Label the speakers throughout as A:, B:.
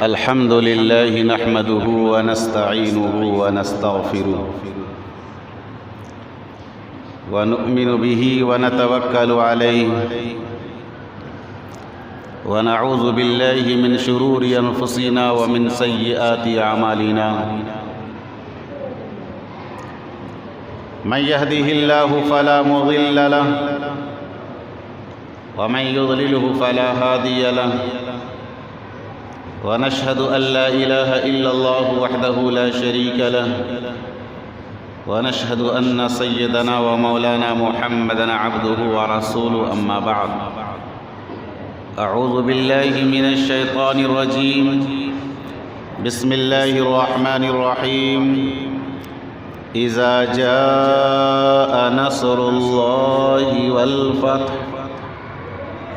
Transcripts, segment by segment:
A: الحمد لله نحمده ونستعينه ونستغفره ونؤمن به ونتوكل عليه ونعوذ بالله من شرور أنفسنا ومن سيئات أعمالنا من يهده الله فلا مضل له ومن يضلله فلا هادي له ونشهد أن لا إله إلا الله وحده لا شريك له ونشهد أن سيدنا ومولانا محمدًا عبده ورسوله أما بعد أعوذ بالله من الشيطان الرجيم بسم الله الرحمن الرحيم إذا جاء نصر الله والفتح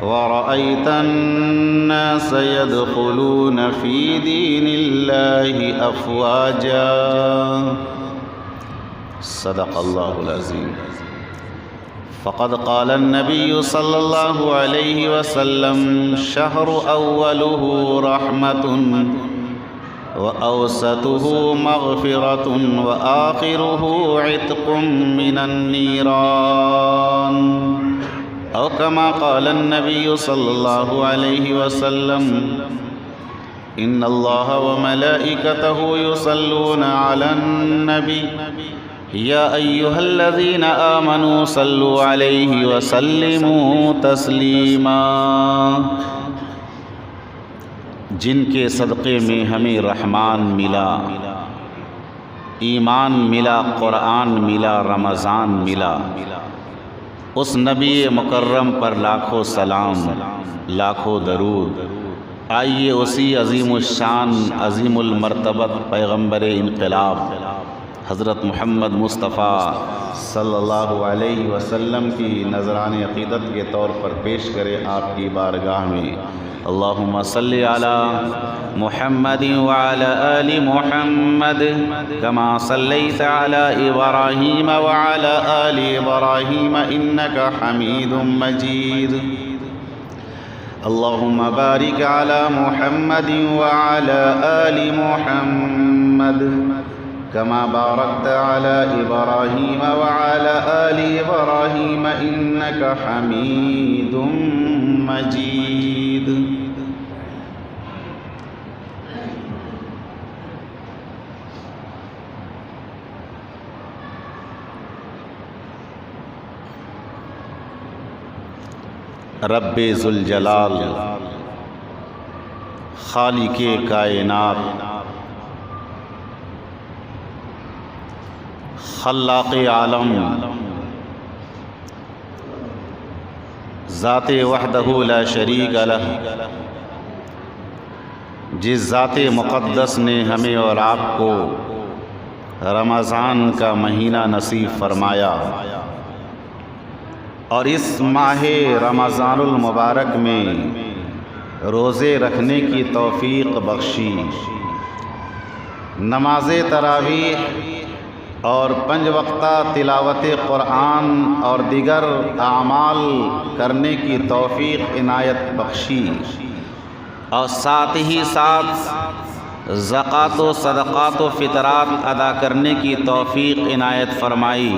A: ورأيت الناس يدخلون في دين الله أفواجا صدق الله العظيم فقد قال النبي صلى الله عليه وسلم شهر أوله رحمة وأوسطه مغفرة وآخره عتق من النيران أو كما قال النبي صلى الله عليه وسلم إن الله وملائكته يصلون على النبي يا أيها الذين آمنوا صلوا عليه وسلموا تسلیما جن کے صدقے میں ہمیں رحمان ملا، ایمان ملا، قرآن ملا، رمضان ملا، اس نبی مکرم پر لاکھوں سلام، لاکھوں درود۔ آئیے اسی عظیم الشان، عظیم المرتبت پیغمبر انقلاب حضرت محمد مصطفیٰ صلی اللہ علیہ وسلم کی نذران عقیدت کے طور پر پیش کرے آپ کی بارگاہ میں۔ اللہم صلی علی محمد وعلی آل محمد کما صلیت علی ابراہیم وعلی آل ابراہیم انکا حمید مجید۔ اللہم بارک علی محمد وعلی آل محمد كما باركت على إبراهيم وعلى آل إبراهيم إنك حميد مجيد۔ رب ذوالجلال خالق کائنات خلاق عالم ذات وحدہ لا شریک لہ، جس ذات مقدس نے ہمیں اور آپ کو رمضان کا مہینہ نصیب فرمایا اور اس ماہ رمضان المبارک میں روزے رکھنے کی توفیق بخشی، نماز تراویح اور 5 وقتہ تلاوت قرآن اور دیگر اعمال کرنے کی توفیق عنایت بخشی، اور ساتھ ہی ساتھ زکوٰۃ و صدقات و فطرات ادا کرنے کی توفیق عنایت فرمائی۔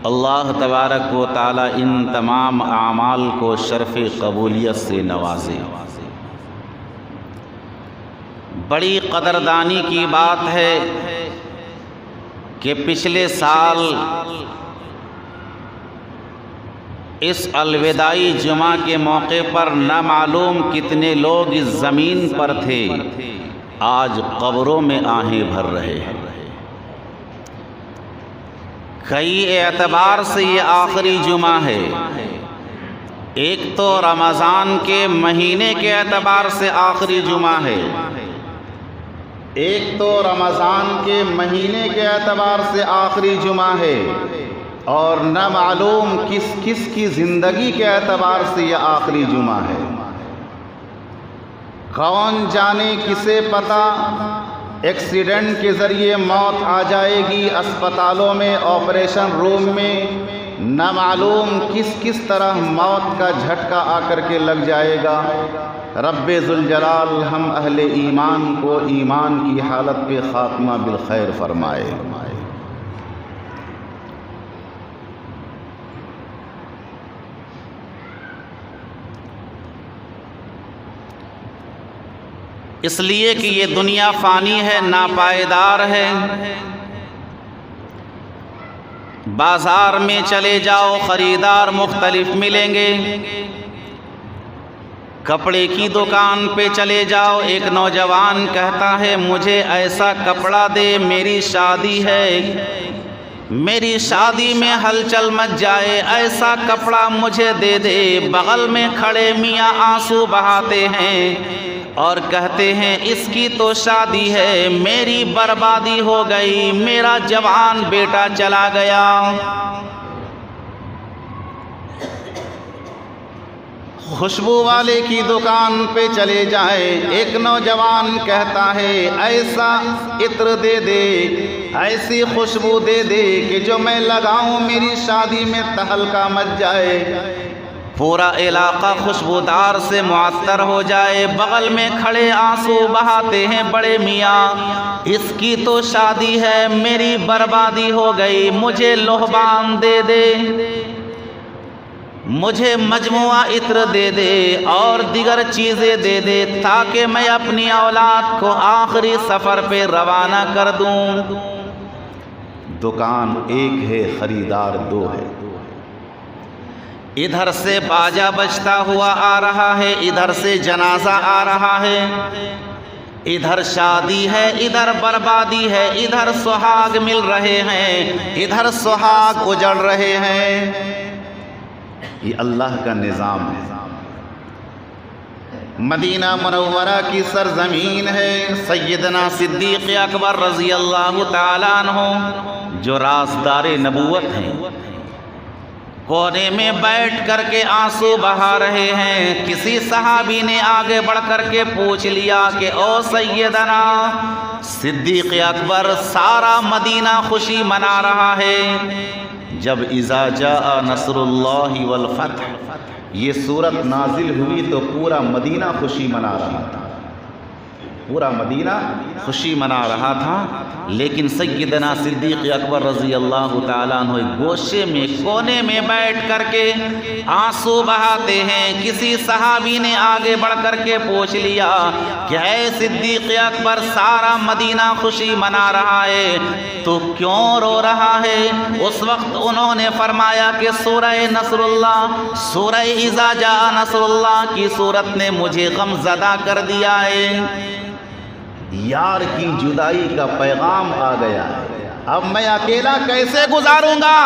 A: اللہ تبارک و تعالی ان تمام اعمال کو شرف قبولیت سے نوازے۔ بڑی قدردانی کی بات ہے کہ پچھلے سال اس الوداعی جمعہ کے موقع پر نہ معلوم کتنے لوگ اس زمین پر تھے، آج قبروں میں آہیں بھر رہے ہیں۔ کئی اعتبار سے یہ آخری جمعہ ہے، ایک تو رمضان کے مہینے کے اعتبار سے آخری جمعہ ہے، ایک تو رمضان کے مہینے کے اعتبار سے آخری جمعہ ہے، اور نہ معلوم کس کس کی زندگی کے اعتبار سے یہ آخری جمعہ ہے۔ کون جانے کسے پتہ ایکسیڈنٹ کے ذریعے موت آ جائے گی، اسپتالوں میں، آپریشن روم میں نہ معلوم کس کس طرح موت کا جھٹکا آ کر کے لگ جائے گا۔ رب ذوالجلال ہم اہل ایمان کو ایمان کی حالت پہ خاتمہ بالخیر فرمائے۔ اس لیے کہ یہ دنیا فانی ہے، ناپائیدار ہے۔ بازار میں چلے جاؤ، خریدار مختلف ملیں گے۔ کپڑے کی دکان پہ چلے جاؤ، ایک نوجوان کہتا ہے مجھے ایسا کپڑا دے، میری شادی ہے، میری شادی میں ہلچل مچ جائے، ایسا کپڑا مجھے دے دے۔ بغل میں کھڑے میاں آنسو بہاتے ہیں اور کہتے ہیں اس کی تو شادی ہے، میری بربادی ہو گئی، میرا جوان بیٹا چلا گیا۔ خوشبو والے کی دکان پہ چلے جائے، ایک نوجوان کہتا ہے ایسا عطر دے دے، ایسی خوشبو دے دے کہ جو میں لگاؤں میری شادی میں تہلکہ مچ جائے، پورا علاقہ خوشبودار سے معطر ہو جائے۔ بغل میں کھڑے آنسو بہاتے ہیں بڑے میاں، اس کی تو شادی ہے، میری بربادی ہو گئی، مجھے لوہبان دے دے، مجھے مجموعہ عطر دے دے اور دیگر چیزیں دے دے تاکہ میں اپنی اولاد کو آخری سفر پہ روانہ کر دوں۔ دکان ایک ہے، خریدار دو ہے۔ ادھر سے باجا بجتا ہوا آ رہا ہے، ادھر سے جنازہ آ رہا ہے، ادھر شادی ہے، ادھر بربادی ہے، ادھر سہاگ مل رہے ہیں، ادھر سہاگ اجڑ رہے ہیں۔ یہ اللہ کا نظام ہے۔ مدینہ منورہ کی سرزمین ہے، سیدنا صدیق اکبر رضی اللہ تعالیٰ عنہ جو رازدار نبوت ہیں، کونے میں بیٹھ کر کے آنسو بہا رہے ہیں۔ کسی صحابی نے آگے بڑھ کر کے پوچھ لیا کہ او سیدنا صدیق اکبر، سارا مدینہ خوشی منا رہا ہے، جب اذا جاء نصر اللہ والفتح یہ سورت نازل ہوئی تو پورا مدینہ خوشی منا رہا تھا، پورا مدینہ خوشی منا رہا تھا، لیکن سیدنا صدیق اکبر رضی اللہ تعالیٰ عنہ ایک گوشے میں کونے میں بیٹھ کر کے آنسو بہاتے ہیں۔ کسی صحابی نے آگے بڑھ کر کے پوچھ لیا کہ اے صدیق اکبر، سارا مدینہ خوشی منا رہا ہے، تو کیوں رو رہا ہے؟ اس وقت انہوں نے فرمایا کہ سورہ نصر اللہ، سورہ اذا جاء نصر اللہ کی سورت نے مجھے غم زدہ کر دیا ہے، یار کی جدائی کا پیغام آ گیا ہے، اب میں اکیلا کیسے گزاروں گا؟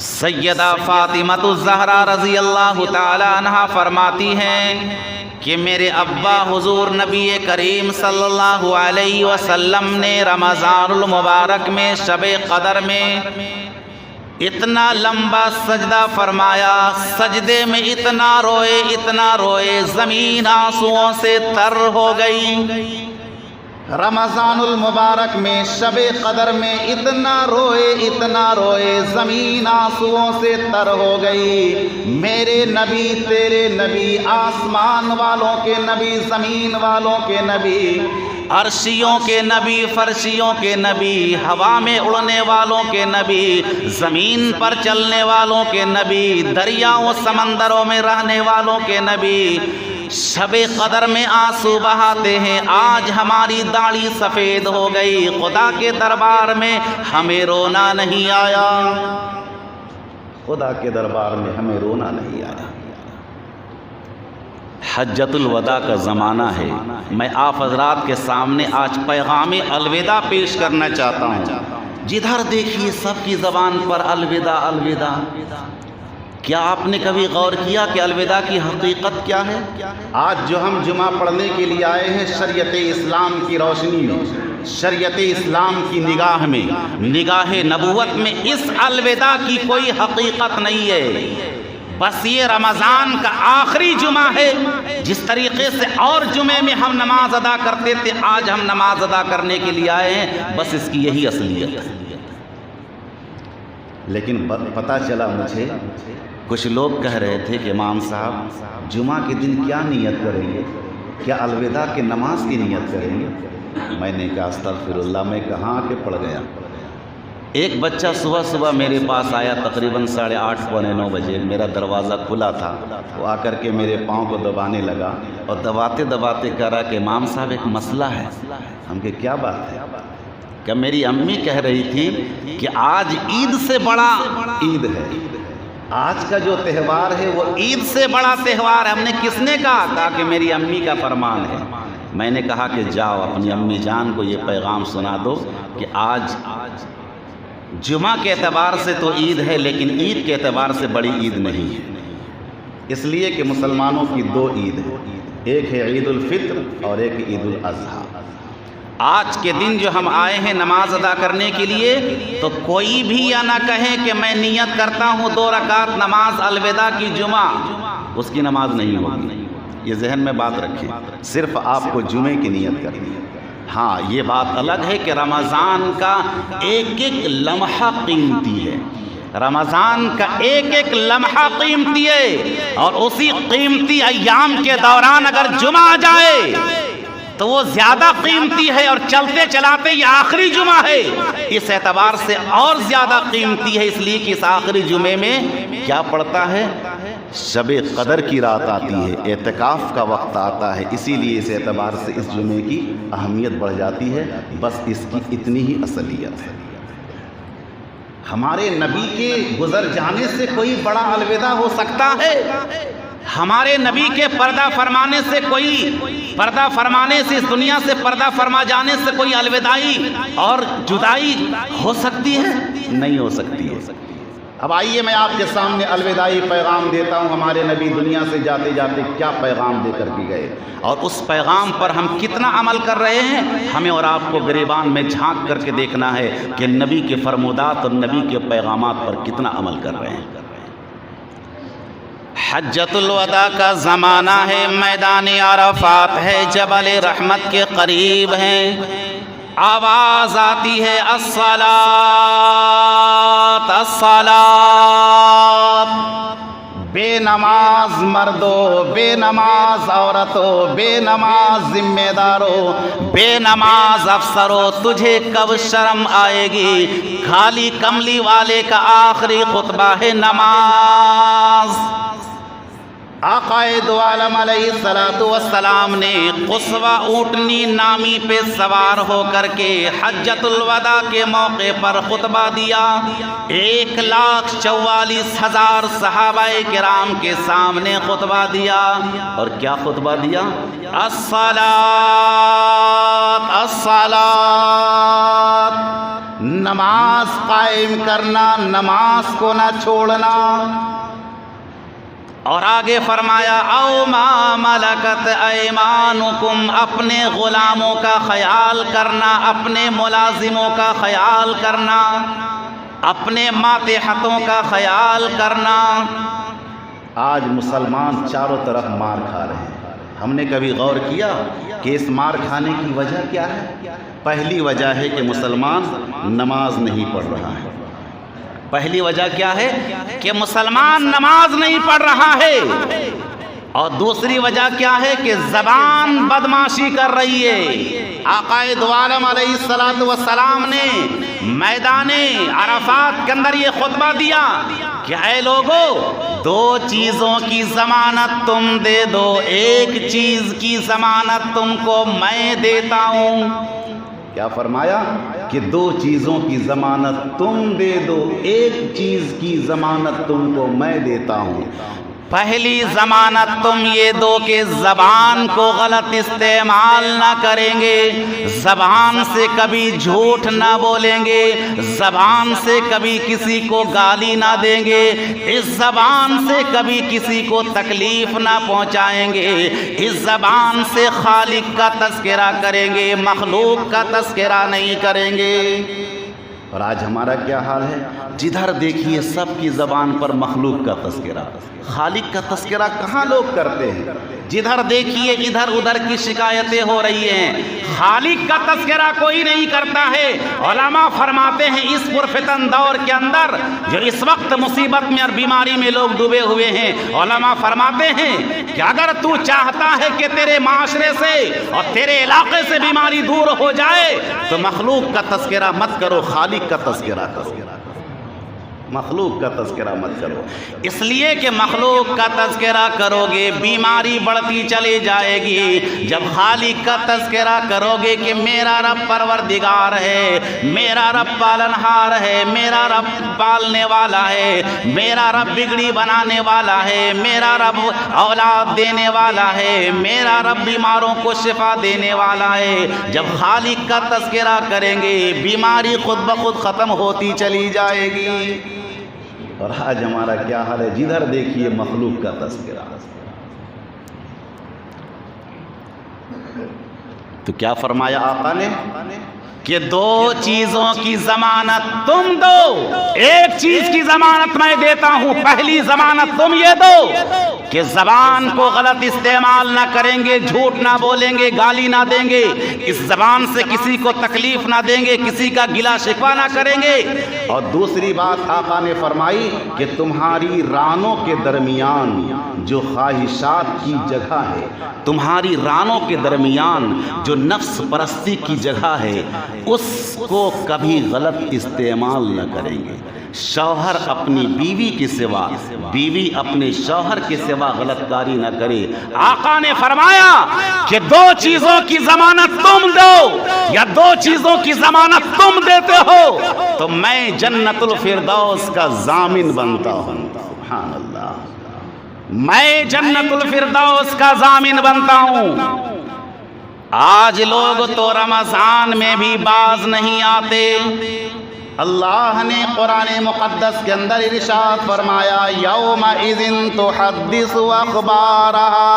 A: سیدہ فاطمہ الزہرا رضی اللہ تعالی عنہا فرماتی ہیں کہ میرے ابا حضور نبی کریم صلی اللہ علیہ وسلم نے رمضان المبارک میں شب قدر میں اتنا لمبا سجدہ فرمایا، سجدے میں اتنا روئے، زمین آنسوؤں سے تر ہو گئی۔ رمضان المبارک میں شب قدر میں اتنا روئے، زمین آنسوؤں سے تر ہو گئی۔ میرے نبی، تیرے نبی، آسمان والوں کے نبی، زمین والوں کے نبی، عرشیوں کے نبی، فرشیوں کے نبی، ہوا میں اڑنے والوں کے نبی، زمین پر چلنے والوں کے نبی، دریاؤں سمندروں میں رہنے والوں کے نبی، شب قدر میں آنسو بہاتے ہیں۔ آج ہماری داڑھی سفید ہو گئی، خدا کے دربار میں ہمیں رونا نہیں آیا، خدا کے دربار میں ہمیں رونا نہیں آیا۔ حجۃ الوداع کا زمانہ ہے، میں آپ حضرات کے سامنے آج پیغام الوداع پیش کرنا چاہتا ہوں۔ جدھر دیکھیے سب کی زبان پر الوداع الوداع۔ کیا آپ نے کبھی غور کیا کہ الوداع کی حقیقت کیا ہے؟ آج جو ہم جمعہ پڑھنے کے لیے آئے ہیں، شریعت اسلام کی روشنی میں، شریعت اسلام کی نگاہ میں، نگاہ نبوت میں اس الوداع کی کوئی حقیقت نہیں ہے۔ بس یہ رمضان کا آخری جمعہ ہے، جس طریقے سے اور جمعے میں ہم نماز ادا کرتے تھے، آج ہم نماز ادا کرنے کے لیے آئے ہیں، بس اس کی یہی اصلیت ہے۔ لیکن پتہ چلا مجھے کچھ لوگ کہہ رہے تھے کہ امام صاحب جمعہ کے دن کیا نیت کریں گے، کیا الوداع کی نماز کی نیت کریں گے؟ میں نے کہا استغفر اللہ، میں کہاں کے پڑ گیا۔ ایک بچہ صبح میرے پاس آیا تقریباً 8:30 پونے 9 بجے، میرا دروازہ کھلا تھا، وہ آ کر کے میرے پاؤں کو دبانے لگا اور دباتے دباتے کہہ رہا کہ امام صاحب ایک مسئلہ ہے۔ ہم کہ کیا بات ہے؟ کہ میری امی کہہ رہی تھی کہ آج عید سے بڑا عید ہے، آج کا جو تہوار ہے وہ عید سے بڑا تہوار ہے۔ ہم نے کس نے کہا کہ میری امی کا فرمان ہے۔ میں نے کہا کہ جاؤ اپنی امی جان کو یہ پیغام سنا دو کہ آج جمعہ کے اعتبار سے تو عید ہے، لیکن عید کے اعتبار سے بڑی عید نہیں ہے، اس لیے کہ مسلمانوں کی 2 عید ہیں، ایک ہے عید الفطر اور ایک عید الاضحیٰ۔ آج کے دن جو ہم آئے ہیں نماز ادا کرنے کے لیے، تو کوئی بھی یہ نہ کہے کہ میں نیت کرتا ہوں 2 رکعت نماز الوداع کی جمعہ، اس کی نماز نہیں ہوگی۔ یہ ذہن میں بات رکھیں، صرف آپ کو جمعے کی نیت کرنی ہے۔ ہاں یہ بات الگ ہے کہ رمضان کا ایک ایک لمحہ قیمتی ہے، رمضان کا ایک ایک لمحہ قیمتی ہے، اور اسی قیمتی ایام کے دوران اگر جمعہ آ جائے تو وہ زیادہ قیمتی ہے، اور چلتے چلاتے یہ آخری جمعہ ہے، اس اعتبار سے اور زیادہ قیمتی ہے، اس لیے کہ اس آخری جمعے میں کیا پڑتا ہے؟ شب قدر کی رات آتی ہے، اعتکاف کا وقت آتا ہے، اسی لیے اس اعتبار سے اس جمعے کی اہمیت بڑھ جاتی ہے، بس اس کی اتنی ہی اصلیت ہے۔ ہمارے نبی کے گزر جانے سے کوئی بڑا الوداع ہو سکتا ہے؟ ہمارے نبی کے پردہ فرمانے سے پردہ فرمانے سے اس دنیا سے پردہ فرما جانے سے کوئی الوداعی اور جدائی ہو سکتی ہے؟ نہیں ہو سکتی ہے۔ اب آئیے میں آپ کے سامنے الوداعی پیغام دیتا ہوں، ہمارے نبی دنیا سے جاتے جاتے کیا پیغام دے کر کے گئے، اور اس پیغام پر ہم کتنا عمل کر رہے ہیں، ہمیں اور آپ کو گریبان میں جھانک کر کے دیکھنا ہے کہ نبی کے فرمودات اور نبی کے پیغامات پر کتنا عمل کر رہے ہیں۔ حجۃ الوداع کا زمانہ ہے، میدان عرفات ہے، جبل رحمت کے قریب ہیں، آواز آتی ہے الصلاۃ الصلاۃ، بے نماز مردو، بے نماز عورتوں، بے نماز ذمہ داروں، بے نماز افسروں، تجھے کب شرم آئے گی؟ کھالی کملی والے کا آخری خطبہ ہے نماز۔ آقا دو عالم علیہ السلام نے قصوہ اونٹنی نامی پہ سوار ہو کر کے حجۃ الوداع کے موقع پر خطبہ دیا، 1,44,000 صحابہ کرام کے سامنے خطبہ دیا، اور کیا خطبہ دیا؟ الصلاۃ الصلاۃ، نماز قائم کرنا، نماز کو نہ چھوڑنا، اور آگے فرمایا او ما ملکت ایمانکم، اپنے غلاموں کا خیال کرنا، اپنے ملازموں کا خیال کرنا، اپنے ماتحتوں کا خیال کرنا۔ آج مسلمان چاروں طرف مار کھا رہے ہیں، ہم نے کبھی غور کیا کہ اس مار کھانے کی وجہ کیا ہے؟ پہلی وجہ ہے کہ مسلمان نماز نہیں پڑھ رہا ہے۔ پہلی وجہ کیا ہے؟ کہ مسلمان نماز نہیں پڑھ رہا ہے، اور دوسری وجہ کیا ہے؟ کہ زبان بدماشی کر رہی ہے۔ آقا دو عالم علیہ السلام نے میدان عرفات کے اندر یہ خطبہ دیا کہ اے لوگو، 2 چیزوں کی ضمانت تم دے دو، ایک چیز کی ضمانت تم کو میں دیتا ہوں۔ کیا فرمایا؟ کہ 2 چیزوں کی ضمانت تم دے دو، ایک چیز کی ضمانت تم کو میں دیتا ہوں۔ پہلی ضمانت تم یہ دو کہ زبان کو غلط استعمال نہ کریں گے، زبان سے کبھی جھوٹ نہ بولیں گے، زبان سے کبھی کسی کو گالی نہ دیں گے، اس زبان سے کبھی کسی کو تکلیف نہ پہنچائیں گے، اس زبان سے خالق کا تذکرہ کریں گے، مخلوق کا تذکرہ نہیں کریں گے۔ اور آج ہمارا کیا حال ہے؟ جدھر دیکھیے سب کی زبان پر مخلوق کا تذکرہ، خالق کا تذکرہ کہاں لوگ کرتے ہیں؟ جدھر دیکھیے ادھر ادھر کی شکایتیں ہو رہی ہیں، خالق کا تذکرہ کوئی نہیں کرتا ہے۔ علماء فرماتے ہیں اس پرفتن دور کے اندر جو اس وقت مصیبت میں اور بیماری میں لوگ ڈوبے ہوئے ہیں، علماء فرماتے ہیں کہ اگر تو چاہتا ہے کہ تیرے معاشرے سے اور تیرے علاقے سے بیماری دور ہو جائے تو مخلوق کا تذکرہ مت کرو، خالق کا تذکرہ کرو، مخلوق کا تذکرہ مت کرو۔ اس لیے کہ مخلوق کا تذکرہ کرو گے بیماری بڑھتی چلی جائے گی۔ جب خالق کا تذکرہ کرو گے کہ میرا رب پروردگار ہے، میرا رب پالنہار ہے، میرا رب پالنے والا ہے، میرا رب بگڑی بنانے والا ہے، میرا رب اولاد دینے والا ہے، میرا رب بیماروں کو شفا دینے والا ہے، جب خالق کا تذکرہ کریں گے بیماری خود بخود ختم ہوتی چلی جائے گی۔ اور آج ہمارا کیا حال ہے؟ جدھر دیکھیے مخلوق کا تذکرہ۔ تو کیا فرمایا آقا نے کہ دو چیزوں کی ضمانت تم دو، ایک چیز کی ضمانت میں دیتا ہوں، پہلی ضمانت تم یہ دو کہ زبان کو غلط استعمال نہ کریں گے، جھوٹ نہ بولیں گے، گالی نہ دیں گے، اس زبان سے کسی کو تکلیف نہ دیں گے، کسی کا گلا شکوہ نہ کریں گے۔ اور دوسری بات آقا نے فرمائی کہ تمہاری رانوں کے درمیان جو خواہشات کی جگہ ہے، تمہاری رانوں کے درمیان جو نفس پرستی کی جگہ ہے، اس کو کبھی غلط استعمال نہ کریں گے۔ شوہر اپنی بیوی کے سوا، بیوی اپنے شوہر کے سوا غلط کاری نہ کرے۔ آقا نے فرمایا کہ دو چیزوں کی ضمانت تم دو یا دو چیزوں کی ضمانت تم دیتے ہو تو میں جنت الفردوس کا ضامن بنتا ہوں۔ سبحان اللہ، میں جنت الفردوس کا ضامن بنتا ہوں۔ آج لوگ تو رمضان میں بھی باز نہیں آتے۔ اللہ نے قرآن مقدس کے اندر ارشاد فرمایا یومئذ تحدث اخبارہا،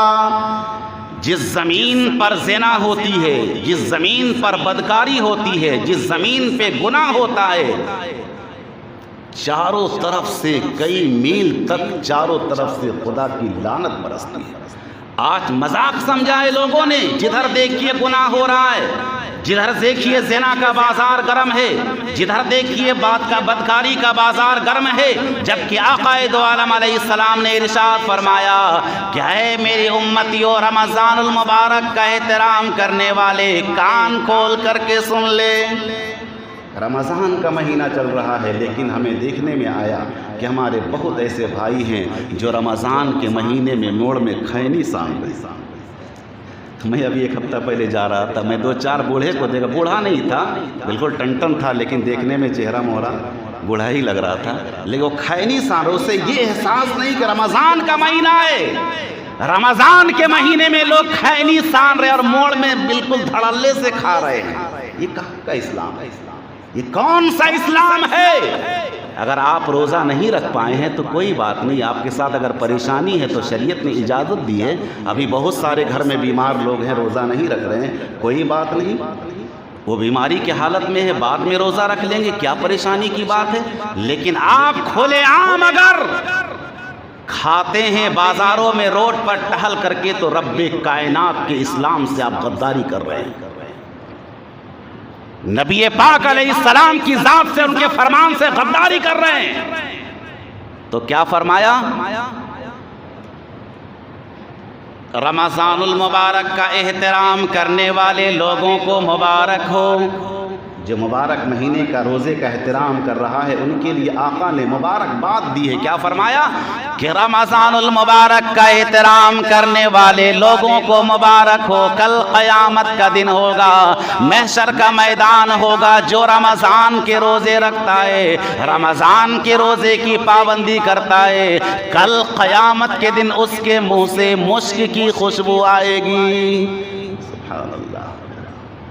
A: جس زمین پر زنا ہوتی ہے، جس زمین پر بدکاری ہوتی ہے، جس زمین پہ گناہ ہوتا ہے، چاروں طرف سے کئی میل تک چاروں طرف سے خدا کی لعنت برستی ہے۔ آج مذاق سمجھائے لوگوں نے، جدھر دیکھیے گناہ ہو رہا ہے، جدھر دیکھیے زنا کا بازار گرم ہے، جدھر دیکھیے بدکاری کا بازار گرم ہے، جبکہ آقا دو عالم علیہ السلام نے ارشاد فرمایا کہ اے میری امتیوں، رمضان المبارک کا احترام کرنے والے کان کھول کر کے سن لے۔ رمضان کا مہینہ چل رہا ہے، لیکن ہمیں دیکھنے میں آیا کہ ہمارے بہت ایسے بھائی ہیں جو رمضان کے مہینے میں موڑ میں کھینی سان رہے۔ میں ابھی ایک ہفتہ پہلے جا رہا تھا، میں دو چار بوڑھے کو دیکھا، بوڑھا نہیں تھا، بالکل ٹنٹن تھا، لیکن دیکھنے میں چہرہ مہرا بوڑھا ہی لگ رہا تھا، لیکن وہ کھینی سان رہے۔ اس سے یہ احساس نہیں کہ رمضان کا مہینہ ہے، رمضان کے مہینے میں لوگ کھینی سان رہے اور موڑ میں بالکل دھڑلے سے کھا رہے ہیں۔ یہ کہاں کا اسلام ہے؟ یہ کون سا اسلام ہے؟ اگر آپ روزہ نہیں رکھ پائے ہیں تو کوئی بات نہیں، آپ کے ساتھ اگر پریشانی ہے تو شریعت نے اجازت دی ہے۔ ابھی بہت سارے گھر میں بیمار لوگ ہیں، روزہ نہیں رکھ رہے ہیں، کوئی بات نہیں، وہ بیماری کی حالت میں ہے، بعد میں روزہ رکھ لیں گے، کیا پریشانی کی بات ہے۔ لیکن آپ کھلے عام اگر کھاتے ہیں بازاروں میں روڈ پر ٹہل کر کے تو رب کائنات کے اسلام سے آپ غداری کر رہے ہیں، نبی پاک علیہ السلام کی ذات سے، ان کے فرمان سے غداری کر رہے ہیں۔ تو کیا فرمایا؟ رمضان المبارک کا احترام کرنے والے لوگوں کو مبارک ہو۔ جو مبارک مہینے کا روزے کا احترام کر رہا ہے ان کے لیے آقا نے مبارکباد دی ہے۔ کیا فرمایا کہ رمضان المبارک کا احترام کرنے والے لوگوں کو مبارک ہو، کل قیامت کا دن ہوگا، محشر کا میدان ہوگا، جو رمضان کے روزے رکھتا ہے، رمضان کے روزے کی پابندی کرتا ہے، کل قیامت کے دن اس کے منہ سے مشک کی خوشبو آئے گی۔ سبحان اللہ،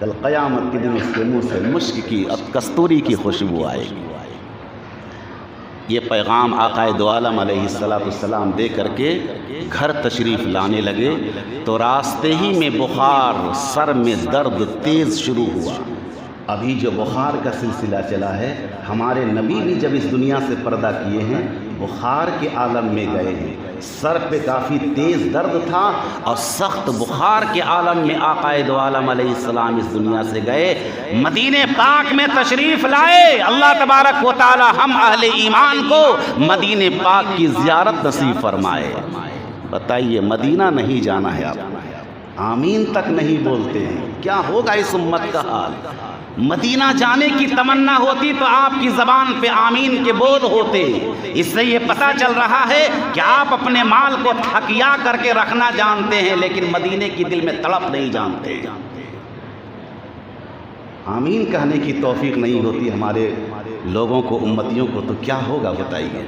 A: کل قیامت کے دن اس کے منہ سے مشک کی، کستوری کی خوشبو آئے گی۔ یہ پیغام آقا دو عالم علیہ السلام دے کر کے گھر تشریف لانے لگے تو راستے ہی میں بخار، سر میں درد تیز شروع ہوا، ابھی جو بخار کا سلسلہ چلا ہے، ہمارے نبی بھی جب اس دنیا سے پردہ کیے ہیں بخار کے عالم میں گئے ہیں، سر پہ کافی تیز درد تھا اور سخت بخار کے عالم میں آقا دو عالم علیہ السلام اس دنیا سے گئے، مدینہ پاک میں تشریف لائے۔ اللہ تبارک و تعالی ہم اہل ایمان کو مدینہ پاک کی زیارت نصیب فرمائے۔ بتائیے مدینہ نہیں جانا ہے، آپ آمین تک نہیں بولتے ہیں، کیا ہوگا اس امت کا حال؟ مدینہ جانے کی تمنا ہوتی تو آپ کی زبان پہ آمین کے بول ہوتے۔ اس سے یہ پتہ چل رہا ہے کہ آپ اپنے مال کو تھکیا کر کے رکھنا جانتے ہیں لیکن مدینے کی دل میں تڑپ نہیں جانتے۔ آمین کہنے کی توفیق نہیں ہوتی ہمارے لوگوں کو، امتیوں کو، تو کیا ہوگا بتائیے۔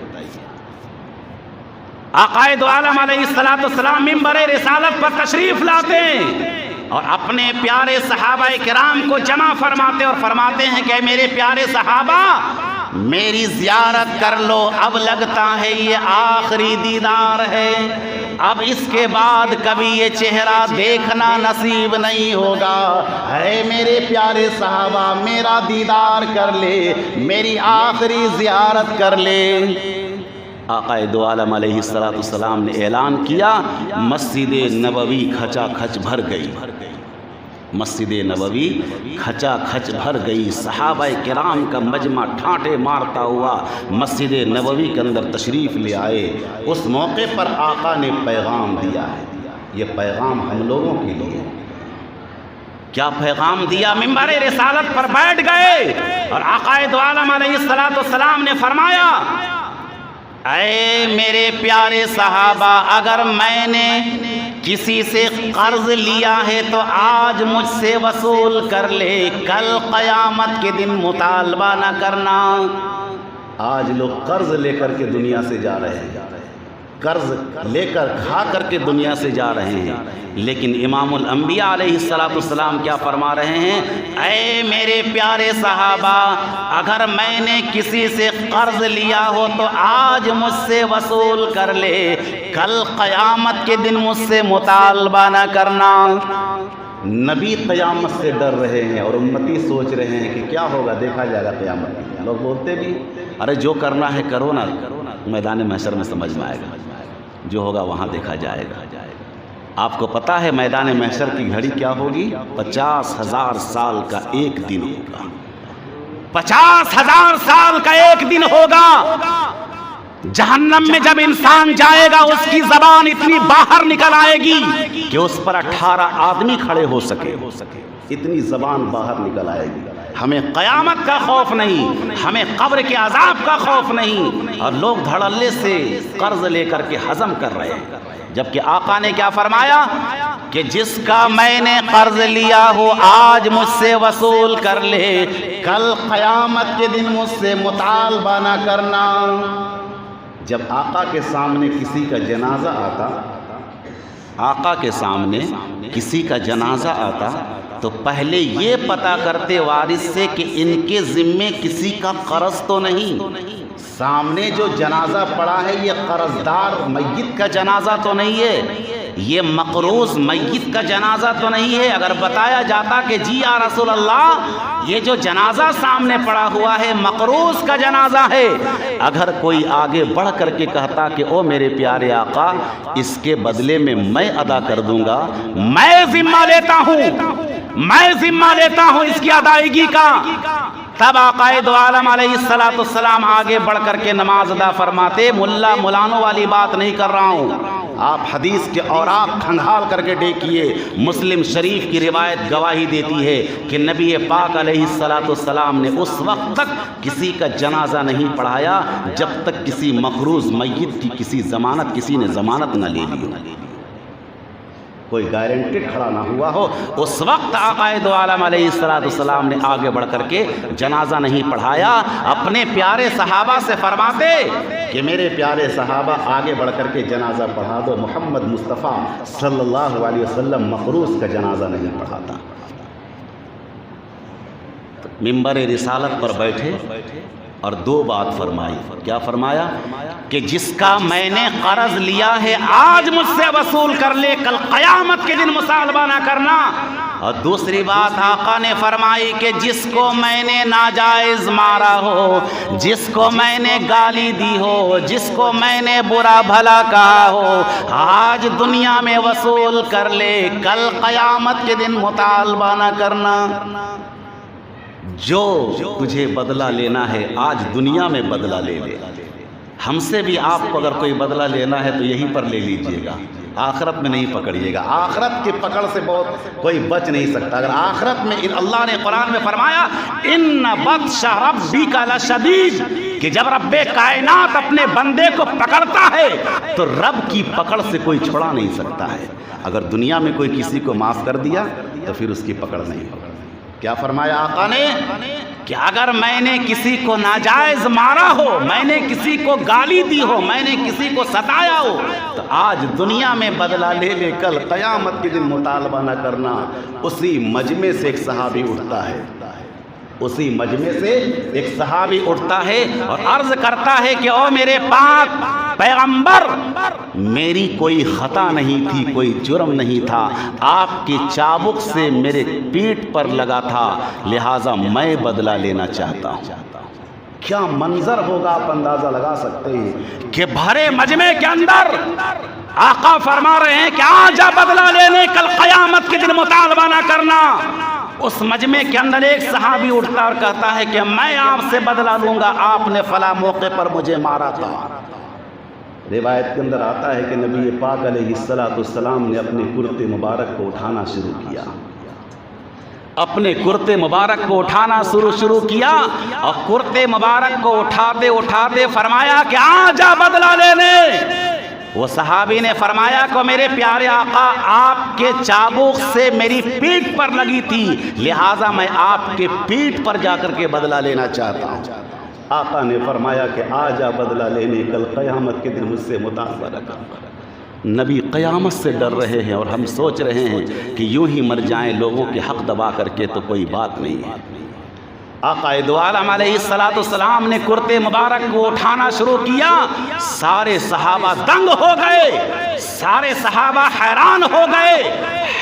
A: آقا دو عالم علیہ السلام منبر رسالت پر تشریف لاتے ہیں اور اپنے پیارے صحابہ کرام کو جمع فرماتے اور فرماتے ہیں کہ میرے پیارے صحابہ میری زیارت کر لو، اب لگتا ہے یہ آخری دیدار ہے، اب اس کے بعد کبھی یہ چہرہ دیکھنا نصیب نہیں ہوگا، اے میرے پیارے صحابہ میرا دیدار کر لے، میری آخری زیارت کر لے۔ آقا دو عالم علیہ السلام نے اعلان کیا، مسجد نبوی کھچا کھچ بھر گئی، مسجد نبوی کھچا کھچ بھر گئی، صحابہ کرام کا مجمع ٹھانٹے مارتا ہوا مسجد نبوی کے اندر تشریف لے آئے۔ اس موقع پر آقا نے پیغام دیا ہے، یہ پیغام ہم لوگوں کے لیے۔ کیا پیغام دیا؟ منبر رسالت پر بیٹھ گئے اور آقا دو عالم علیہ السلام نے فرمایا، اے میرے پیارے صحابہ اگر میں نے کسی سے قرض لیا ہے تو آج مجھ سے وصول کر لے، کل قیامت کے دن مطالبہ نہ کرنا۔ آج لوگ قرض لے کر کے دنیا سے جا رہے ہیں، قرض لے کر کھا کر کے دنیا سے جا رہے ہیں، لیکن امام الانبیاء علیہ السلام کیا فرما رہے ہیں؟ اے میرے پیارے صحابہ اگر میں نے کسی سے قرض لیا ہو تو آج مجھ سے وصول کر لے، کل قیامت کے دن مجھ سے مطالبہ نہ کرنا۔ نبی قیامت سے ڈر رہے ہیں اور امتی سوچ رہے ہیں کہ کیا ہوگا، دیکھا جائے گا قیامت میں۔ لوگ بولتے بھی ارے جو کرنا ہے کرو نا، میدان محشر میں سمجھ میں آئے گا، جو ہوگا وہاں دیکھا جائے گا۔ آپ کو پتہ ہے میدان محشر کی گھڑی کیا ہوگی؟ 50,000 سال کا ایک دن ہوگا، 50,000 سال کا ایک دن ہوگا۔ جہنم میں جب انسان جائے گا اس کی زبان اتنی باہر نکل آئے گی کہ اس پر 18 آدمی کھڑے ہو سکے، اتنی زبان باہر نکل آئے گی۔ ہمیں قیامت کا خوف نہیں، ہمیں قبر کے عذاب کا خوف نہیں، اور لوگ دھڑلے سے قرض لے کر کے ہضم کر رہے ہیں، جبکہ آقا نے کیا فرمایا کہ جس کا میں نے قرض لیا ہو آج مجھ سے وصول کر لے، کل قیامت کے دن مجھ سے مطالبہ نہ کرنا۔ جب آقا کے سامنے کسی کا جنازہ آتا، آقا کے سامنے کسی کا جنازہ آتا تو پہلے یہ پتہ کرتے وارث سے کہ ان کے ذمے کسی کا قرض تو نہیں، سامنے جو جنازہ پڑا ہے یہ قرضدار میت کا جنازہ تو نہیں ہے، یہ مقروض میت کا جنازہ تو نہیں ہے۔ اگر بتایا جاتا کہ جی یا رسول اللہ یہ جو جنازہ سامنے پڑا ہوا ہے مقروض کا جنازہ ہے، اگر کوئی آگے بڑھ کر کے کہتا کہ او میرے پیارے آقا اس کے بدلے میں میں ادا کر دوں گا، میں ذمہ لیتا ہوں اس کی ادائیگی کا، تب آقا دو عالم علیہ السلام آگے بڑھ کر کے نماز ادا فرماتے۔ ملا ملانوں والی بات نہیں کر رہا ہوں، آپ حدیث کے اوراق کھنگال کر کے دیکھیے، مسلم شریف کی روایت گواہی دیتی ہے کہ نبی پاک علیہ السلام نے اس وقت تک کسی کا جنازہ نہیں پڑھایا جب تک کسی مقروض میت کی کسی نے ضمانت نہ لے لی ہو، کوئی گارنٹی کھڑا نہ ہوا ہو، اس وقت آقا دو عالم علیہ السلام نے آگے بڑھ کر کے جنازہ نہیں پڑھایا۔ اپنے پیارے صحابہ سے فرماتے کہ میرے پیارے صحابہ آگے بڑھ کر کے جنازہ پڑھا دو، محمد مصطفیٰ صلی اللہ علیہ وسلم مقروض کا جنازہ نہیں پڑھاتا۔ منبر رسالت پر بیٹھے اور دو بات فرمائی. کیا فرمایا؟ کہ جس کا میں نے قرض لیا ہے آج مجھ سے وصول کر لے، کل قیامت کے دن مطالبہ نہ کرنا. اور دوسری بات آقا نے فرمائی کہ جس کو میں نے ناجائز مارا ہو، جس کو میں نے گالی دی ہو، جس کو میں نے برا بھلا کہا ہو، آج دنیا میں وصول کر لے، کل قیامت کے دن مطالبہ نہ کرنا. جو تجھے بدلہ لینا ہے آج دنیا میں بدلہ لے لے. ہم سے بھی آپ کو اگر کوئی بدلہ لینا ہے تو یہیں پر لے لیجئے گا، آخرت میں نہیں پکڑیے گا. آخرت کی پکڑ سے بہت کوئی بچ نہیں سکتا. اگر آخرت میں اللہ نے قرآن میں فرمایا ان بطش ربک لشدید، کہ جب رب کائنات اپنے بندے کو پکڑتا ہے تو رب کی پکڑ سے کوئی چھڑا نہیں سکتا ہے. اگر دنیا میں کوئی کسی کو معاف کر دیا تو پھر اس کی پکڑ نہیں پکڑ. کیا فرمایا آقا نے؟ کہ اگر میں نے کسی کو ناجائز مارا ہو، میں نے کسی کو گالی دی ہو، میں نے کسی کو ستایا ہو، تو آج دنیا میں بدلہ لے لے، کل قیامت کے دن مطالبہ نہ کرنا. اسی مجمع سے ایک صحابی اٹھتا ہے، اسی مجمع سے ایک صحابی اٹھتا ہے اور عرض کرتا ہے کہ او میرے پاک پیغمبر، میری کوئی خطا نہیں تھی، کوئی جرم نہیں تھا، آپ کی چابک سے میرے پیٹھ پر لگا تھا، لہٰذا میں بدلہ لینا چاہتا ہوں. کیا منظر ہوگا آپ اندازہ لگا سکتے ہیں کہ بھرے مجمع کے اندر آقا فرما رہے ہیں کہ آج بدلہ لینے، کل قیامت کے دن مطالبہ نہ کرنا. اس مجمع کے اندر ایک صحابی اٹھتا اور کہتا ہے کہ میں آپ سے بدلہ لوں گا، آپ نے فلاں موقع پر مجھے مارا تھا. روایت کے اندر آتا ہے کہ نبی پاک علیہ السلام نے اپنے کرتے مبارک کو اٹھانا شروع کیا، اپنے کرتے مبارک کو اٹھانا شروع کیا اور کرتے مبارک کو اٹھاتے اٹھاتے فرمایا کہ آ جا بدلہ لینے. وہ صحابی نے فرمایا کہ میرے پیارے آقا، آپ کے چابک سے میری پیٹھ پر لگی تھی، لہٰذا میں آپ کے پیٹھ پر جا کر کے بدلہ لینا چاہتا ہوں. آقا نے فرمایا کہ آ جا بدلہ لینے، کل قیامت کے دن مجھ سے مطالبہ نہ کر. نبی قیامت سے ڈر رہے ہیں اور ہم سوچ رہے ہیں کہ یوں ہی مر جائیں لوگوں کے حق دبا کر کے تو کوئی بات نہیں ہے. آقا دو عالم علیہ السلام نے کرتے مبارک کو اٹھانا شروع کیا. سارے صحابہ دنگ ہو گئے، سارے صحابہ حیران ہو گئے،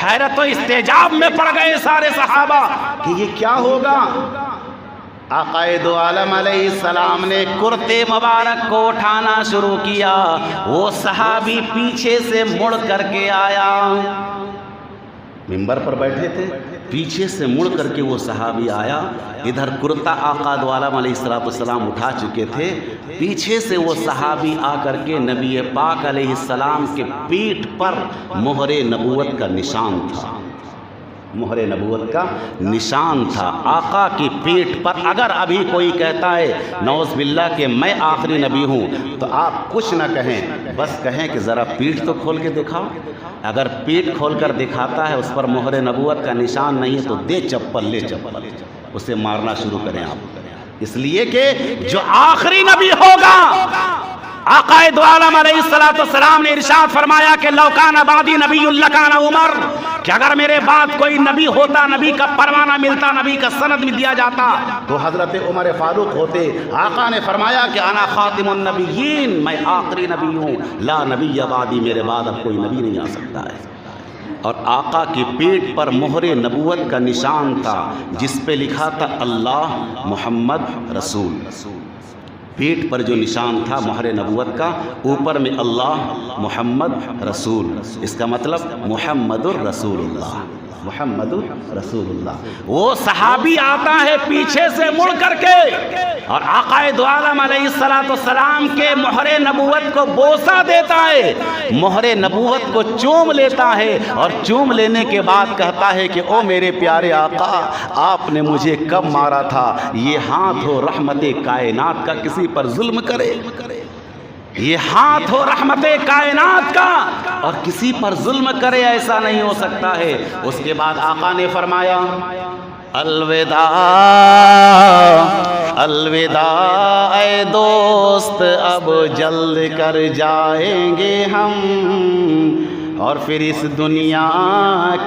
A: حیرت و استعجاب میں پڑ گئے سارے صحابہ کہ یہ کیا ہوگا. آقا دو عالم علیہ السلام نے کرتے مبارک کو اٹھانا شروع کیا. وہ صحابی پیچھے سے مڑ کر کے آیا، منبر پر بیٹھے تھے، پیچھے سے مڑ کر کے وہ صحابی آیا. ادھر کرتا آقا دو عالم علیہ السلام اٹھا چکے تھے، پیچھے سے وہ صحابی آ کر کے نبی پاک علیہ السلام کے پیٹھ پر مہر نبوت کا نشان تھا، مہر نبوت کا نشان تھا آقا کی پیٹھ پر. اگر ابھی کوئی کہتا ہے نعوذ باللہ کہ میں آخری نبی ہوں تو آپ کچھ نہ کہیں، بس کہیں کہ ذرا پیٹھ تو کھول کے دکھاؤ. اگر پیٹھ کھول کر دکھاتا ہے اس پر مہر نبوت کا نشان نہیں ہے تو دے چپل، لے چپل، اسے مارنا شروع کریں آپ. اس لیے کہ جو آخری نبی ہوگا، آقا دو عالم علیہ السلام نے ارشاد فرمایا کہ لو کان بعدی نبی لکان عمر، کہ اگر میرے بعد کوئی نبی ہوتا، نبی کا پروانہ ملتا، نبی کا سند میں دیا جاتا تو حضرت عمر فاروق ہوتے. آقا نے فرمایا کہ انا خاتم النبیین، میں آخری نبی ہوں، لا نبی بعدی، میرے بعد اب کوئی نبی نہیں آ سکتا ہے. اور آقا کی پیٹھ پر مہر نبوت کا نشان تھا جس پہ لکھا تھا اللہ محمد رسول. پیٹھ پر جو نشان تھا مہر نبوت کا، اوپر میں اللہ محمد رسول، اس کا مطلب محمد الرسول اللہ، محمد رسول اللہ. وہ صحابی آتا ہے پیچھے سے مڑ کر کے اور آقا دو عالم علیہ السلام کے مہر نبوت کو بوسہ دیتا ہے، مہر نبوت کو چوم لیتا ہے اور چوم لینے کے بعد کہتا ہے کہ او میرے پیارے آقا، آپ نے مجھے کب مارا تھا؟ یہ ہاتھ ہو رحمت کائنات کا کسی پر ظلم کرے، یہ ہاتھ ہو رحمت کائنات کا اور کسی پر ظلم کرے، ایسا نہیں ہو سکتا ہے. اس کے بعد آقا نے فرمایا الوداع الوداع اے دوست، اب جلد کر جائیں گے ہم، اور پھر اس دنیا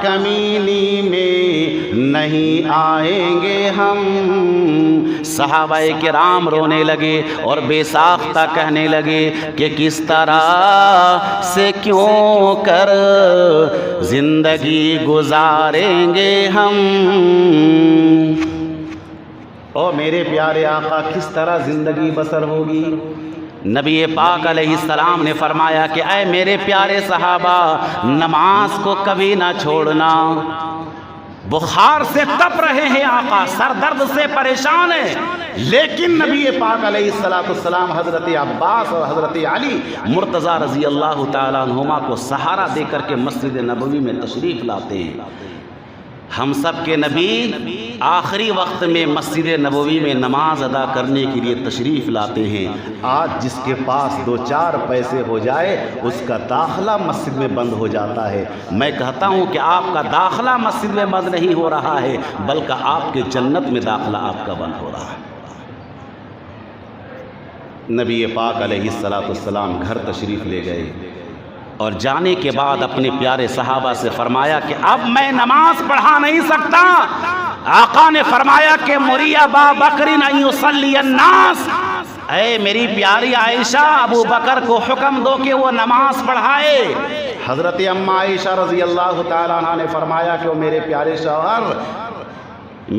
A: کمینی میں نہیں آئیں گے ہم۔ صحابہ کرام رونے لگے اور بے ساختہ کہنے لگے کہ کس طرح سے کیوں کر زندگی گزاریں گے ہم۔ او میرے پیارے آقا، کس طرح زندگی بسر ہوگی؟ نبی پاک علیہ السلام نے فرمایا کہ اے میرے پیارے صحابہ، نماز کو کبھی نہ چھوڑنا۔ بخار سے تپ رہے ہیں آقا، سر درد سے پریشان ہیں، لیکن نبی پاک علیہ السلام حضرت عباس اور حضرت علی مرتضیٰ رضی اللہ تعالیٰ عنہما کو سہارا دے کر کے مسجد نبوی میں تشریف لاتے ہیں۔ ہم سب کے نبی آخری وقت میں مسجد نبوی میں نماز ادا کرنے کے لیے تشریف لاتے ہیں۔ آج جس کے پاس 2-4 پیسے ہو جائے اس کا داخلہ مسجد میں بند ہو جاتا ہے۔ میں کہتا ہوں کہ آپ کا داخلہ مسجد میں بند نہیں ہو رہا ہے، بلکہ آپ کے جنت میں داخلہ آپ کا بند ہو رہا ہے۔ نبی پاک علیہ السلام گھر تشریف لے گئے اور جانے کے بعد اپنے پیارے صحابہ سے فرمایا کہ اب میں نماز پڑھا نہیں سکتا۔ آقا نے فرمایا کہ مری ابا بکر ان یصلی الناس، اے میری پیاری عائشہ، ابو بکر کو حکم دو کہ وہ نماز پڑھائے۔ حضرت اماں عائشہ رضی اللہ تعالیٰ عنہ نے فرمایا کہ وہ میرے پیارے شوہر،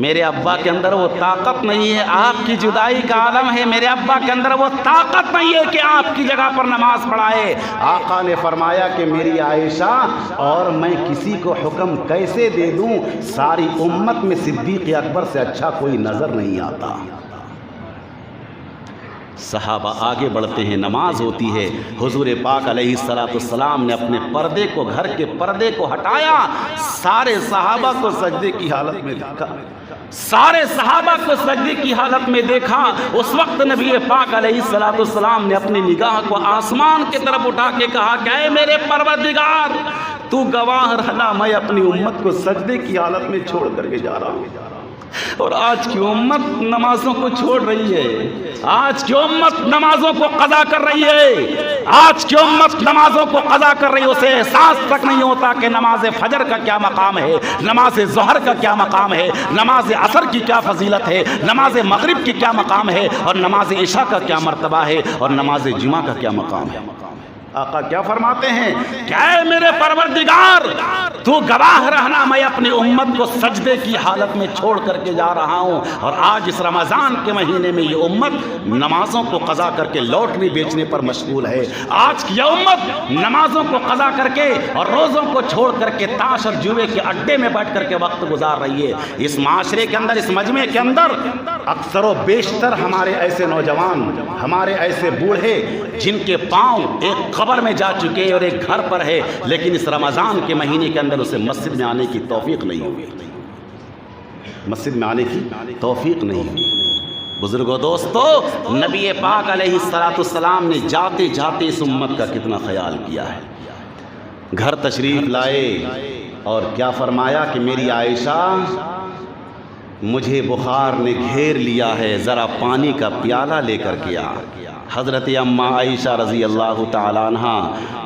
A: میرے ابا کے اندر وہ طاقت نہیں ہے، آپ کی جدائی کا عالم ہے، میرے ابا کے اندر وہ طاقت نہیں ہے کہ آپ کی جگہ پر نماز پڑھائے۔ آقا نے فرمایا کہ میری عائشہ، اور میں کسی کو حکم کیسے دے دوں؟ ساری امت میں صدیق اکبر سے اچھا کوئی نظر نہیں آتا۔ صحابہ آگے بڑھتے ہیں، نماز ہوتی ہے۔ حضور پاک علیہ السلام نے اپنے پردے کو، گھر کے پردے کو ہٹایا، سارے صحابہ کو سجدے کی حالت میں دیکھا، سارے صحابہ کو سجدے کی حالت میں دیکھا۔ اس وقت نبی پاک علیہ السلام نے اپنی نگاہ کو آسمان کی طرف اٹھا کے کہا کہ اے میرے پروردگار، تو گواہ رہنا، میں اپنی امت کو سجدے کی حالت میں چھوڑ کر کے جا رہا ہوں۔ اور آج کی امت نمازوں کو چھوڑ رہی ہے، آج کی امت نمازوں کو قضا کر رہی ہے، آج کی امت نمازوں کو قضا کر رہی ہے۔ اسے احساس تک نہیں ہوتا کہ نماز فجر کا کیا مقام ہے، نماز ظہر کا کیا مقام ہے، نماز عصر کی کیا فضیلت ہے، نماز مغرب کی کیا مقام ہے، اور نماز عشاء کا کیا مرتبہ ہے، اور نماز جمعہ کا کیا مقام ہے۔ آقا کیا فرماتے ہیں کہ اے میرے پروردگار، تو گواہ رہنا، میں اپنی امت کو سجدے کی حالت میں چھوڑ کر کے جا رہا ہوں۔ اور آج اس رمضان کے مہینے میں یہ امت نمازوں کو قضا کر کے لوٹری بیچنے پر مشغول ہے۔ آج کی یہ امت نمازوں کو قضا کر کے اور روزوں کو چھوڑ کر کے تاش اور جوئے کے اڈے میں بیٹھ کر کے وقت گزار رہی ہے۔ اس معاشرے کے اندر، اس مجمع کے اندر اکثر و بیشتر ہمارے ایسے نوجوان، ہمارے ایسے بوڑھے جن کے پاؤں ایک قبر میں جا چکے اور ایک گھر پر ہے، لیکن اس رمضان کے مہینے کے اندر اسے مسجد میں آنے کی توفیق نہیں ہوئی، مسجد میں آنے کی توفیق نہیں ہوئی۔ بزرگوں، دوستو، نبی پاک علیہ السلام نے جاتے جاتے اس امت کا کتنا خیال کیا ہے۔ گھر تشریف لائے اور کیا فرمایا کہ میری عائشہ، مجھے بخار نے گھیر لیا ہے، ذرا پانی کا پیالہ لے کر کے آ۔ حضرت اماں عائشہ رضی اللہ تعالیٰ عنہ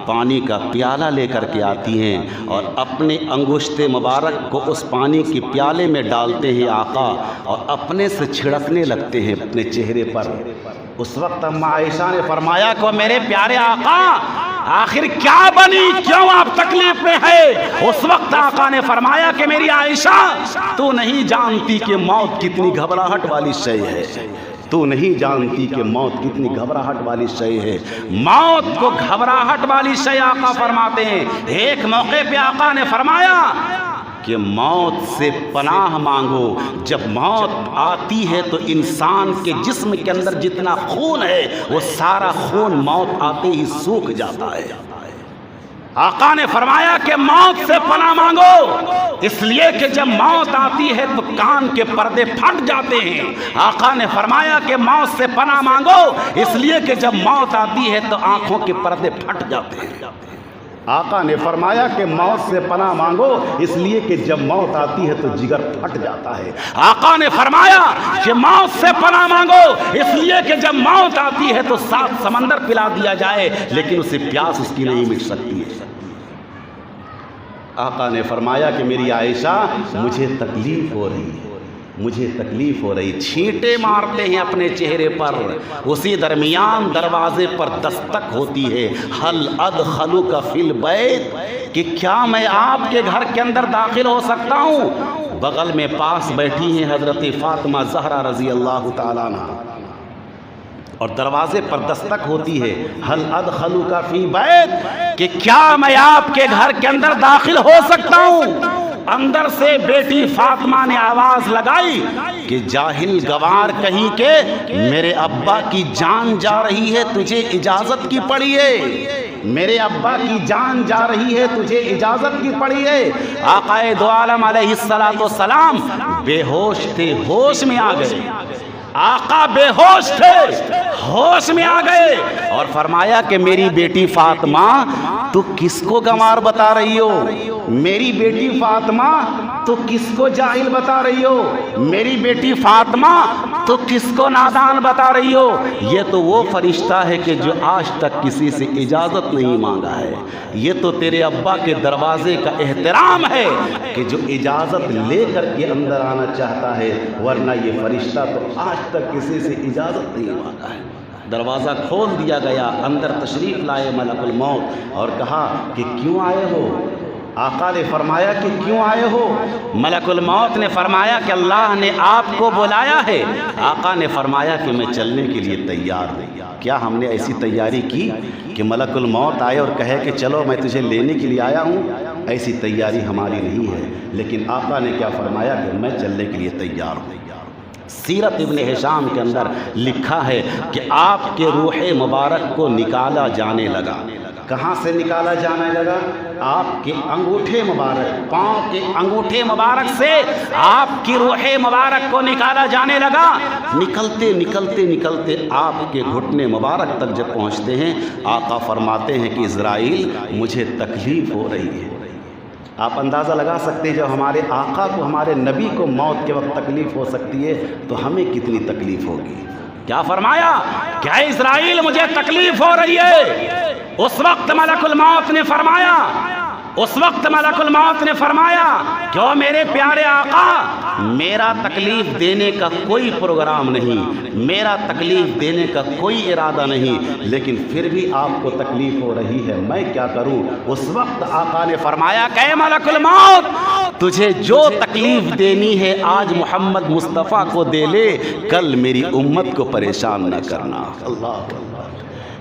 A: پانی کا پیالہ لے کر کے آتی ہیں اور اپنے انگشت مبارک کو اس پانی کے پیالے میں ڈالتے ہیں آقا، اور اپنے سے چھڑکنے لگتے ہیں اپنے چہرے پر۔ اس وقت اماں عائشہ نے فرمایا کہ میرے پیارے آقا، آخر کیا بنی، کیوں آپ تکلیف میں ہے؟ اس وقت آقا نے فرمایا کہ میری عائشہ، تو نہیں جانتی کہ موت کتنی گھبراہٹ والی شے ہے، تو نہیں جانتی کہ موت کتنی گھبراہٹ والی شے ہے۔ موت کو گھبراہٹ والی شے آقا فرماتے ہیں۔ ایک موقع پہ آقا نے فرمایا کہ موت سے پناہ مانگو۔ جب موت آتی ہے تو انسان کے جسم کے اندر جتنا خون ہے وہ سارا خون موت آتے ہی سوکھ جاتا ہے۔ آقا نے فرمایا کہ موت سے پناہ مانگو، اس لیے کہ جب موت آتی ہے تو کان کے پردے پھٹ جاتے ہیں۔ آقا نے فرمایا کہ موت سے پناہ مانگو، اس لیے کہ جب موت آتی ہے تو آنکھوں کے پردے پھٹ جاتے ہیں۔ آقا نے فرمایا کہ موت سے پناہ مانگو، اس لیے کہ جب موت آتی ہے تو جگر پھٹ جاتا ہے۔ آقا نے فرمایا کہ موت سے پناہ مانگو، اس لیے کہ جب موت آتی ہے تو 7 سمندر پلا دیا جائے لیکن اسے پیاس اس کی نہیں مٹ سکتی ہے۔ آقا نے فرمایا کہ میری عائشہ مجھے تکلیف ہو رہی ہے، مجھے تکلیف ہو رہی۔ چھینٹے مارتے ہیں اپنے چہرے پر، اسی درمیان دروازے پر دستک ہوتی ہے، حل ادخلک فی البیت، کہ کیا میں آپ کے گھر کے اندر داخل ہو سکتا ہوں؟ بغل میں پاس بیٹھی ہیں حضرت فاطمہ زہرا رضی اللہ تعالیٰ عنہ، اور دروازے پر دستک ہوتی ہے، حل ادخلک فی بیت، کہ کیا میں آپ کے گھر کے اندر داخل ہو سکتا ہوں؟ اندر سے بیٹی فاطمہ نے آواز لگائی کہ جاہل گوار کہیں کہ میرے ابا کی جان جا رہی ہے، تجھے اجازت کی پڑی ہے، میرے ابا کی جان جا رہی ہے، تجھے اجازت کی پڑی ہے۔ آقا دو عالم علیہ السلام بے ہوش تھے، ہوش میں آ گئے، آقا بے ہوش تھے، ہوش میں آ گئے، اور فرمایا کہ میری بیٹی فاطمہ تو کس کو گنوار بتا رہی ہو؟ میری بیٹی فاطمہ تو کس کو جاہل بتا رہی ہو؟ میری بیٹی فاطمہ تو کس کو نادان بتا رہی ہو؟ یہ تو وہ فرشتہ ہے کہ جو آج تک کسی سے اجازت نہیں مانگا ہے، یہ تو تیرے ابا کے دروازے کا احترام ہے کہ جو اجازت لے کر کے اندر آنا چاہتا ہے، ورنہ یہ فرشتہ تو آج تک کسی سے اجازت نہیں مانگا ہے۔ دروازہ کھول دیا گیا، اندر تشریف لائے ملک الموت، اور کہا کہ کیوں آئے ہو؟ آقا نے فرمایا کہ کیوں آئے ہو؟ ملک الموت نے فرمایا کہ اللہ نے آپ کو بلایا ہے۔ آقا نے فرمایا کہ میں چلنے کے لیے تیار ہوں۔ کیا ہم نے ایسی تیاری کی کہ ملک الموت آئے اور کہے کہ چلو میں تجھے لینے کے لیے آیا ہوں؟ ایسی تیاری ہماری نہیں ہے، لیکن آقا نے کیا فرمایا کہ میں چلنے کے لیے تیار ہوں۔ سیرت ابن ہشام کے اندر لکھا ہے کہ آپ کے روح مبارک کو نکالا جانے لگا۔ کہاں سے نکالا جانے لگا؟ آپ کے انگوٹھے مبارک، پاؤں کے انگوٹھے مبارک سے آپ کی روح مبارک کو نکالا جانے لگا۔ نکلتے نکلتے نکلتے آپ کے گھٹنے مبارک تک جب پہنچتے ہیں، آقا فرماتے ہیں کہ عزرائیل مجھے تکلیف ہو رہی ہے۔ آپ اندازہ لگا سکتے ہیں جب ہمارے آقا کو، ہمارے نبی کو موت کے وقت تکلیف ہو سکتی ہے تو ہمیں کتنی تکلیف ہوگی۔ کیا فرمایا؟ کیا عزرائیل مجھے تکلیف ہو رہی ہے؟ اس وقت ملک الموت نے فرمایا، اس وقت ملک الموت نے فرمایا کہ او میرے پیارے آقا، میرا تکلیف دینے کا کوئی پروگرام نہیں، میرا تکلیف دینے کا کوئی ارادہ نہیں، لیکن پھر بھی آپ کو تکلیف ہو رہی ہے، میں کیا کروں؟ اس وقت آقا نے فرمایا کہ اے ملک الموت، تجھے جو تکلیف دینی ہے آج محمد مصطفیٰ کو دے لے، کل میری امت کو پریشان نہ کرنا۔ اللہ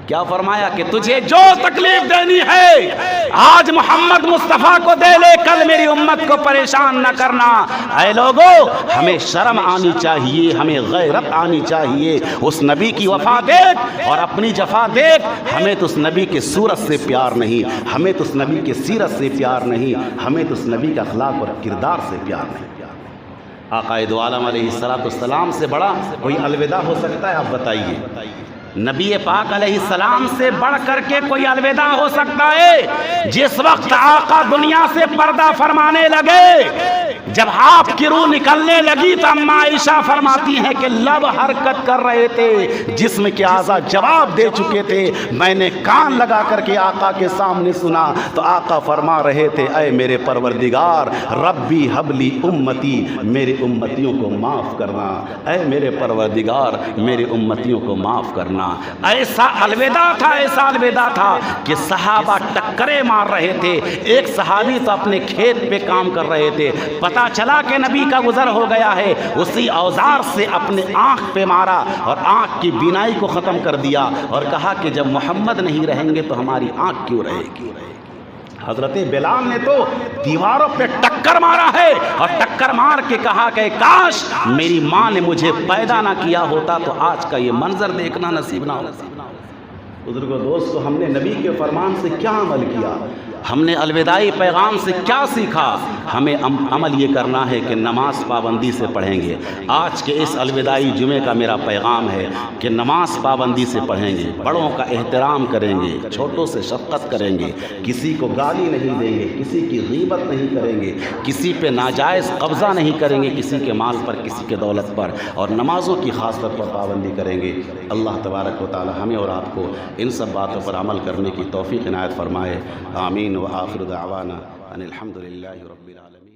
A: کیا فرمایا کہ تجھے جو تکلیف دینی ہے آج محمد مصطفیٰ کو دے لے، کل میری امت کو پریشان نہ کرنا۔ اے لوگو، ہمیں شرم آنی چاہیے، ہمیں غیرت آنی چاہیے۔ اس نبی کی وفا دیکھ اور اپنی جفا دیکھ، ہمیں تو اس نبی کے صورت سے پیار نہیں، ہمیں تو اس نبی کے سیرت سے پیار نہیں، ہمیں تو اس نبی کا اخلاق اور کردار سے پیار نہیں۔ آقا دو عالم علیہ السلام سے بڑا کوئی الوداع ہو سکتا ہے؟ آپ بتائیے۔ نبی پاک علیہ السلام سے بڑھ کر کے کوئی الوداع ہو سکتا ہے؟ جس وقت آقا دنیا سے پردہ فرمانے لگے، جب آپ کی روح نکلنے لگی تو اماں عائشہ فرماتی ہیں کہ لب حرکت کر رہے تھے، جسم کے اعضاء جواب دے چکے تھے، میں نے کان لگا کر کے آقا کے سامنے سنا تو آقا فرما رہے تھے اے میرے پروردگار، ربی حبلی امتی، میرے امتیوں کو معاف کرنا، اے میرے پروردگار میرے امتیوں کو معاف کرنا۔ ایسا الوداع تھا، ایسا الوداع تھا کہ صحابہ ٹکرے مار رہے تھے۔ ایک صحابی تو اپنے کھیت پہ کام کر رہے تھے، پتا چلا کہ نبی کا گزر ہو گیا ہے، اسی اوزار سے اپنے آنکھ پہ مارا اور آنکھ کی بینائی کو ختم کر دیا اور کہا کہ جب محمد نہیں رہیں گے تو ہماری آنکھ کیوں رہے گی؟ حضرت بلال نے تو دیواروں پہ ٹکر مارا ہے اور ٹکر مار کے کہا کہ کاش میری ماں نے مجھے پیدا نہ کیا ہوتا تو آج کا یہ منظر دیکھنا نصیب نہ ہوتا۔ بزرگوں دوستو، ہم نے نبی کے فرمان سے کیا عمل کیا؟ ہم نے الوداعی پیغام سے کیا سیکھا؟ ہمیں عمل یہ کرنا ہے کہ نماز پابندی سے پڑھیں گے۔ آج کے اس الوداعی جمعے کا میرا پیغام ہے کہ نماز پابندی سے پڑھیں گے، بڑوں کا احترام کریں گے، چھوٹوں سے شفقت کریں گے، کسی کو گالی نہیں دیں گے، کسی کی غیبت نہیں کریں گے، کسی پہ ناجائز قبضہ نہیں کریں گے، کسی کے مال پر، کسی کے دولت پر، اور نمازوں کی خاص طور پر پابندی کریں گے۔ اللہ تبارک و تعالی ہمیں اور آپ کو ان سب باتوں پر عمل کرنے کی توفیق عنایت فرمائے۔ آمین و آخر دعوانا
B: ان الحمد للہ رب العالمین.